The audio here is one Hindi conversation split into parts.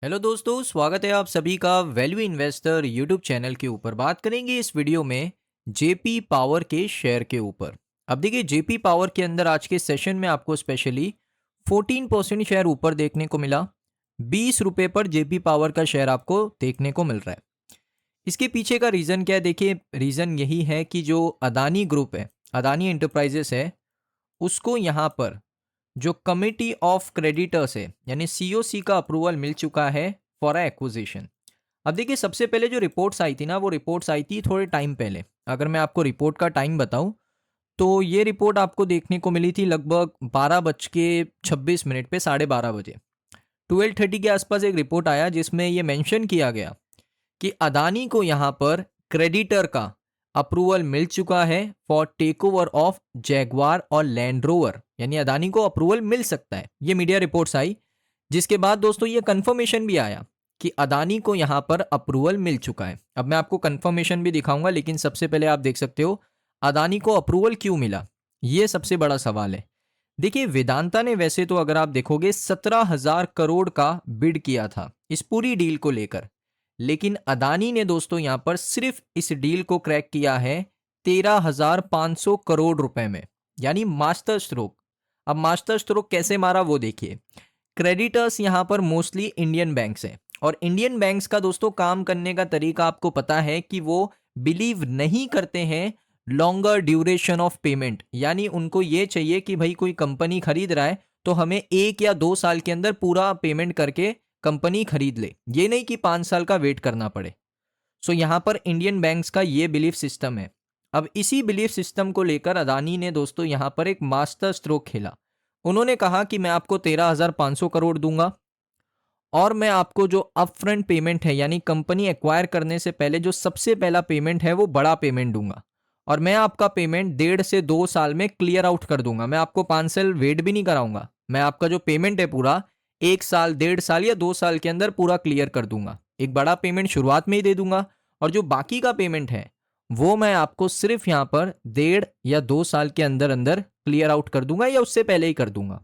हेलो दोस्तों, स्वागत है आप सभी का वैल्यू इन्वेस्टर यूट्यूब चैनल के ऊपर। बात करेंगे इस वीडियो में जेपी पावर के शेयर के ऊपर। अब देखिए, जेपी पावर के अंदर आज के सेशन में आपको स्पेशली 14% शेयर ऊपर देखने को मिला। 20 रुपए पर जेपी पावर का शेयर आपको देखने को मिल रहा है। इसके पीछे का रीज़न क्या है? देखिए, रीज़न यही है कि जो अदानी ग्रुप है, अदानी एंटरप्राइजेस है, उसको यहाँ पर जो कमिटी ऑफ क्रेडिटर्स है यानी सीओसी का अप्रूवल मिल चुका है फॉर एक्विजिशन। अब देखिए, सबसे पहले जो रिपोर्ट्स आई थी ना, वो रिपोर्ट्स आई थी थोड़े टाइम पहले। अगर मैं आपको रिपोर्ट का टाइम बताऊं तो ये रिपोर्ट आपको देखने को मिली थी लगभग 12:26 पे, 12:30 बजे। 12:30 के आसपास एक रिपोर्ट आया जिसमें ये मेंशन किया गया कि अदानी को यहाँ पर क्रेडिटर का अप्रूवल मिल चुका है for take over of Jaguar और लैंड रोवर, यानी अदानी को अप्रूवल मिल सकता है। ये मीडिया रिपोर्ट्स आई, जिसके बाद दोस्तों ये कंफर्मेशन भी आया कि अदानी को यहाँ पर अप्रूवल मिल चुका है। अब मैं आपको कंफर्मेशन भी दिखाऊंगा, लेकिन सबसे पहले आप देख सकते हो अदानी को अप्रूवल क्यों मिला, ये सबसे बड़ा सवाल है। देखिए, वेदांता ने वैसे तो अगर आप देखोगे 17,000 करोड़ का बिड किया था इस पूरी डील को लेकर, लेकिन अदानी ने दोस्तों यहां पर सिर्फ इस डील को क्रैक किया है 13,500 करोड़ रुपए में, यानी मास्टर स्ट्रोक। अब मास्टर स्ट्रोक कैसे मारा वो देखिए। क्रेडिटर्स यहां पर मोस्टली इंडियन बैंक्स हैं, और इंडियन बैंक्स का दोस्तों काम करने का तरीका आपको पता है कि वो बिलीव नहीं करते हैं लॉन्गर ड्यूरेशन ऑफ पेमेंट, यानी उनको ये चाहिए कि भाई कोई कंपनी खरीद रहा है तो हमें 1 या 2 साल के अंदर पूरा पेमेंट करके कंपनी खरीद ले, ये नहीं कि 5 साल का वेट करना पड़े। सो यहाँ पर इंडियन बैंक्स का ये बिलीफ सिस्टम है। अब इसी बिलीफ सिस्टम को लेकर अदानी ने दोस्तों यहाँ पर एक मास्टर स्ट्रोक खेला। उन्होंने कहा कि मैं आपको 13,500 करोड़ दूंगा, और मैं आपको जो अपफ्रंट पेमेंट है यानी कंपनी एक्वायर करने से पहले जो सबसे पहला पेमेंट है वो बड़ा पेमेंट दूंगा, और मैं आपका पेमेंट 1.5 से 2 साल में क्लियर आउट कर दूंगा। मैं आपको 5 साल वेट भी नहीं कराऊंगा, मैं आपका जो पेमेंट है पूरा 1 साल, 1.5 साल या 2 साल के अंदर पूरा क्लियर कर दूंगा। एक बड़ा पेमेंट शुरुआत में ही दे दूंगा, और जो बाकी का पेमेंट है वो मैं आपको सिर्फ यहाँ पर 1.5 या 2 साल के अंदर अंदर क्लियर आउट कर दूंगा, या उससे पहले ही कर दूंगा।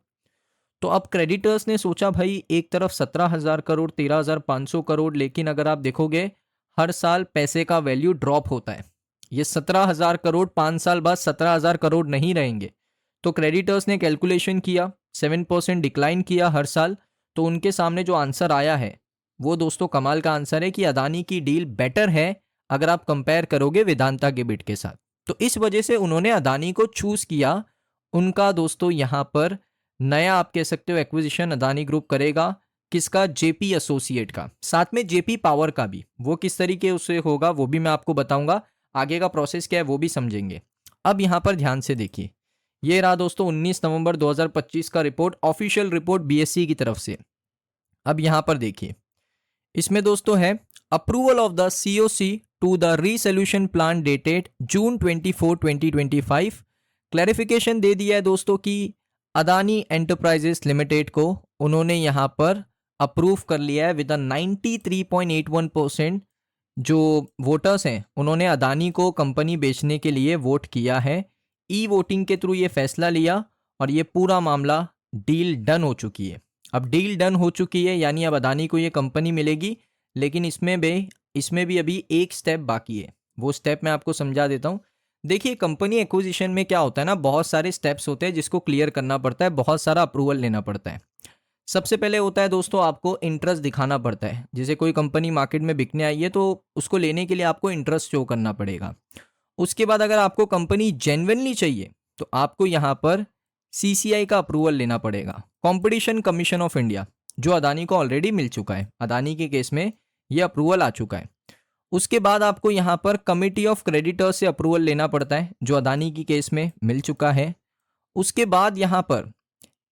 तो अब क्रेडिटर्स ने सोचा भाई, एक तरफ 17,000 करोड़, 13,500 करोड़, लेकिन अगर आप देखोगे हर साल पैसे का वैल्यू ड्रॉप होता है। ये 17,000 करोड़ 5 साल बाद 17,000 करोड़ नहीं रहेंगे। तो क्रेडिटर्स ने कैलकुलेशन किया, 7% डिक्लाइन किया हर साल। तो उनके सामने जो आंसर आया है वो दोस्तों कमाल का आंसर है कि अदानी की डील बेटर है अगर आप कंपेयर करोगे वेदांता के बिड के साथ। तो इस वजह से उन्होंने अदानी को चूज किया। उनका दोस्तों यहाँ पर नया आप कह सकते हो एक्विजिशन अदानी ग्रुप करेगा। किसका? जेपी एसोसिएट का, साथ में जेपी पावर का भी। वो किस तरीके से होगा वो भी मैं आपको बताऊंगा, आगे का प्रोसेस क्या है वो भी समझेंगे। अब यहां पर ध्यान से देखिए, ये रहा दोस्तों 19 नवंबर 2025 का रिपोर्ट, ऑफिशियल रिपोर्ट बीएससी की तरफ से। अब यहां पर देखिए, इसमें दोस्तों है approval of the COC to the resolution plan dated June 24, 2025। Clarification दे दिया है दोस्तों कि अदानी एंटरप्राइजेस लिमिटेड को उन्होंने यहां पर अप्रूव कर लिया है विद 93.81%। जो वोटर्स हैं उन्होंने अदानी को कंपनी बेचने के लिए वोट किया है। ई वोटिंग के थ्रू ये फैसला लिया, और ये पूरा मामला डील डन हो चुकी है। अब डील डन हो चुकी है यानी अब अदानी को ये कंपनी मिलेगी, लेकिन इसमें भी अभी एक स्टेप बाकी है। वो स्टेप मैं आपको समझा देता हूँ। देखिए, कंपनी एक्विजिशन में क्या होता है ना, बहुत सारे स्टेप्स होते हैं जिसको क्लियर करना पड़ता है, बहुत सारा अप्रूवल लेना पड़ता है। सबसे पहले होता है दोस्तों, आपको इंटरेस्ट दिखाना पड़ता है। जैसे कोई कंपनी मार्केट में बिकने आई है तो उसको लेने के लिए आपको इंटरेस्ट शो करना पड़ेगा। उसके बाद अगर आपको कंपनी जेन्युइनली चाहिए तो आपको यहाँ पर सीसीआई का अप्रूवल लेना पड़ेगा, कॉम्पिटिशन कमीशन ऑफ इंडिया, जो अदानी को ऑलरेडी मिल चुका है। अदानी के केस में ये अप्रूवल आ चुका है। उसके बाद आपको यहाँ पर कमिटी ऑफ क्रेडिटर्स से अप्रूवल लेना पड़ता है, जो अदानी की केस में मिल चुका है। उसके बाद यहाँ पर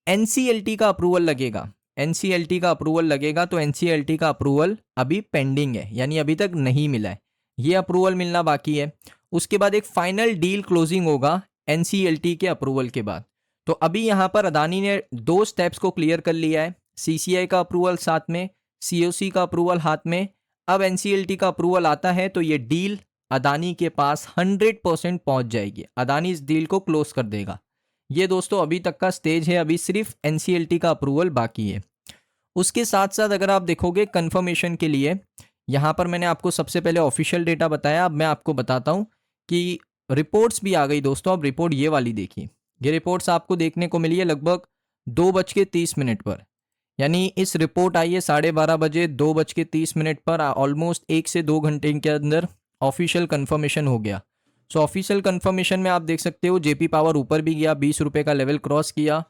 एनसीएलटी का अप्रूवल लगेगा। एनसीएलटी का अप्रूवल लगेगा, तो एनसीएलटी का अप्रूवल अभी पेंडिंग है, यानी अभी तक नहीं मिला है, ये अप्रूवल मिलना बाकी है। उसके बाद एक फाइनल डील क्लोजिंग होगा एनसीएलटी के अप्रूवल के बाद। तो अभी यहाँ पर अदानी ने 2 स्टेप्स को क्लियर कर लिया है, सीसीआई का अप्रूवल साथ में, सीओसी का अप्रूवल हाथ में। अब एनसीएलटी का अप्रूवल आता है तो ये डील अदानी के पास 100% पहुंच जाएगी। अदानी इस डील को क्लोज कर देगा। ये दोस्तों अभी तक का स्टेज है, अभी सिर्फ एनसीएलटी का अप्रूवल बाकी है। उसके साथ साथ अगर आप देखोगे कंफर्मेशन के लिए, यहाँ पर मैंने आपको सबसे पहले ऑफिशियल डेटा बताया, अब मैं आपको बताता हूँ कि रिपोर्ट्स भी आ गई दोस्तों। अब रिपोर्ट ये वाली देखिए, ये रिपोर्ट्स आपको देखने को मिली है लगभग 2:30 पर, यानी इस रिपोर्ट आई है 12:30 बजे, 2:30 पर, ऑलमोस्ट 1 से 2 घंटे के अंदर ऑफिशियल कंफर्मेशन हो गया। सो ऑफिशियल कंफर्मेशन में आप देख सकते हो जेपी पावर ऊपर भी गया, 20 रुपये का लेवल क्रॉस किया।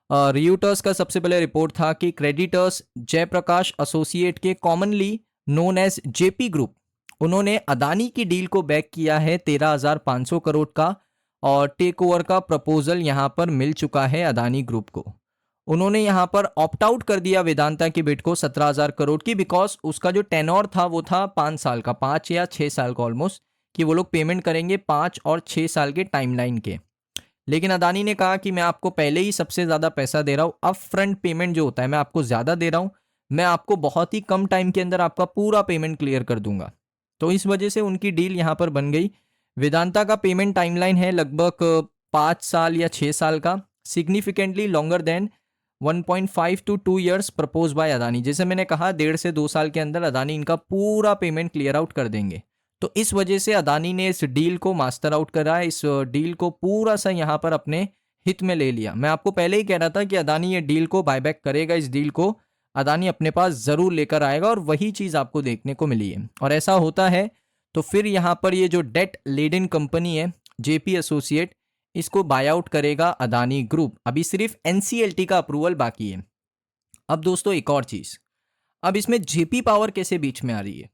रियूटर्स का सबसे पहले रिपोर्ट था कि क्रेडिटर्स जयप्रकाश एसोसिएट के commonly known as JP group, उन्होंने अदानी की डील को बैक किया है 13,500 करोड़ का, और टेक ओवर का प्रपोजल यहां पर मिल चुका है अदानी ग्रुप को। उन्होंने यहां पर ऑप्ट आउट कर दिया वेदांता की बिड को 17,000 करोड़ की, बिकॉज उसका जो टेनोर था वो था 5 साल का, 5 या 6 साल का ऑलमोस्ट, कि वो लोग पेमेंट करेंगे 5 और 6 साल के टाइमलाइन के। लेकिन अदानी ने कहा कि मैं आपको पहले ही सबसे ज़्यादा पैसा दे रहा हूँ, अप फ्रंट पेमेंट जो होता है मैं आपको ज़्यादा दे रहा हूँ, मैं आपको बहुत ही कम टाइम के अंदर आपका पूरा पेमेंट क्लियर कर दूंगा। तो इस वजह से उनकी डील यहाँ पर बन गई। वेदांता का पेमेंट टाइमलाइन है लगभग 5 साल या 6 साल का, significantly longer than 1.5 to 2 years propose by Adani. जैसे मैंने कहा 1.5 से 2 साल के अंदर अदानी इनका पूरा पेमेंट क्लियर आउट कर देंगे। तो इस वजह से अदानी ने इस डील को मास्टर आउट करा, इस डील को पूरा सा यहाँ पर अपने हित में ले लिया। मैं आपको पहले ही कह रहा था कि अदानी ये डील को बायबैक करेगा, इस डील को अदानी अपने पास ज़रूर लेकर आएगा, और वही चीज़ आपको देखने को मिली है। और ऐसा होता है तो फिर यहाँ पर ये जो डेट लेडन कंपनी है जेपी एसोसिएट, इसको बाय आउट करेगा अदानी ग्रुप। अभी सिर्फ एनसीएलटी का अप्रूवल बाकी है। अब दोस्तों एक और चीज़, अब इसमें जेपी पावर कैसे बीच में आ रही है,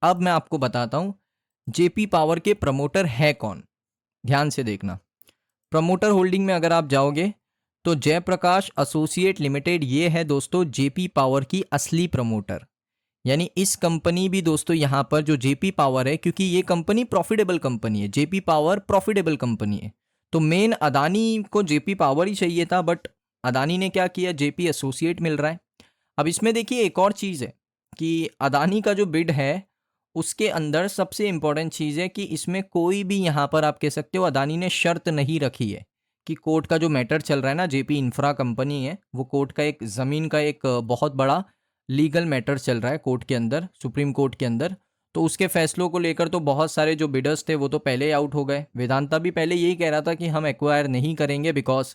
अब मैं आपको बताता हूं जेपी पावर के प्रमोटर है कौन। ध्यान से देखना, प्रमोटर होल्डिंग में अगर आप जाओगे तो जयप्रकाश एसोसिएट लिमिटेड ये है दोस्तों जेपी पावर की असली प्रमोटर। यानी इस कंपनी भी दोस्तों यहाँ पर जो जेपी पावर है, क्योंकि ये कंपनी प्रॉफिटेबल कंपनी है, जेपी पावर प्रॉफिटेबल कंपनी है, तो मेन अदानी को जेपी पावर ही चाहिए था, बट अदानी ने क्या किया, जेपी एसोसिएट मिल रहा है। अब इसमें देखिए एक और चीज़ है कि अदानी का जो बिड है उसके अंदर सबसे इंपॉर्टेंट चीज़ है कि इसमें कोई भी यहाँ पर आप कह सकते हो अदानी ने शर्त नहीं रखी है कि कोर्ट का जो मैटर चल रहा है ना, जेपी इंफ्रा कंपनी है, वो कोर्ट का एक ज़मीन का एक बहुत बड़ा लीगल मैटर चल रहा है कोर्ट के अंदर, सुप्रीम कोर्ट के अंदर। तो उसके फैसलों को लेकर तो बहुत सारे जो बिडर्स थे वो तो पहले ही आउट हो गए। वेदांता भी पहले यही कह रहा था कि हम एक्वायर नहीं करेंगे बिकॉज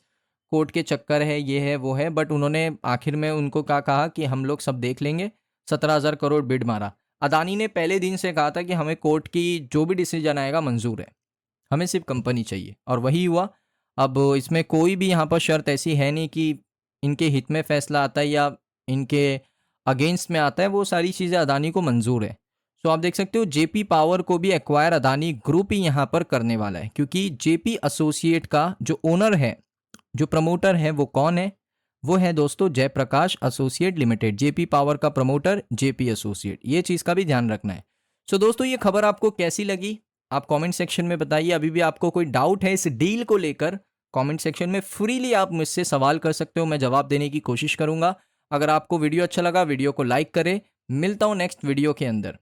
कोर्ट के चक्कर है, ये है वो है, बट उन्होंने आखिर में उनको क्या कहा कि हम लोग सब देख लेंगे, 17,000 करोड़ बिड मारा। अदानी ने पहले दिन से कहा था कि हमें कोर्ट की जो भी डिसीजन आएगा मंजूर है, हमें सिर्फ कंपनी चाहिए, और वही हुआ। अब इसमें कोई भी यहाँ पर शर्त ऐसी है नहीं कि इनके हित में फैसला आता है या इनके अगेंस्ट में आता है, वो सारी चीज़ें अदानी को मंजूर है। सो आप देख सकते हो जेपी पावर को भी एक्वायर अदानी ग्रुप ही यहाँ पर करने वाला है, क्योंकि जेपी एसोसिएट का जो ओनर है, जो प्रमोटर है, वो कौन है, वो है दोस्तों Jaiprakash associate limited. JP power का प्रमोटर जेपी एसोसिएट, ये चीज़ का भी ध्यान रखना है। सो दोस्तों ये खबर आपको कैसी लगी आप कमेंट सेक्शन में बताइए। अभी भी आपको कोई डाउट है इस डील को लेकर, कमेंट सेक्शन में फ्रीली आप मुझसे सवाल कर सकते हो, मैं जवाब देने की कोशिश करूंगा। अगर आपको वीडियो अच्छा लगा वीडियो को लाइक करें। मिलता हूं नेक्स्ट वीडियो के अंदर।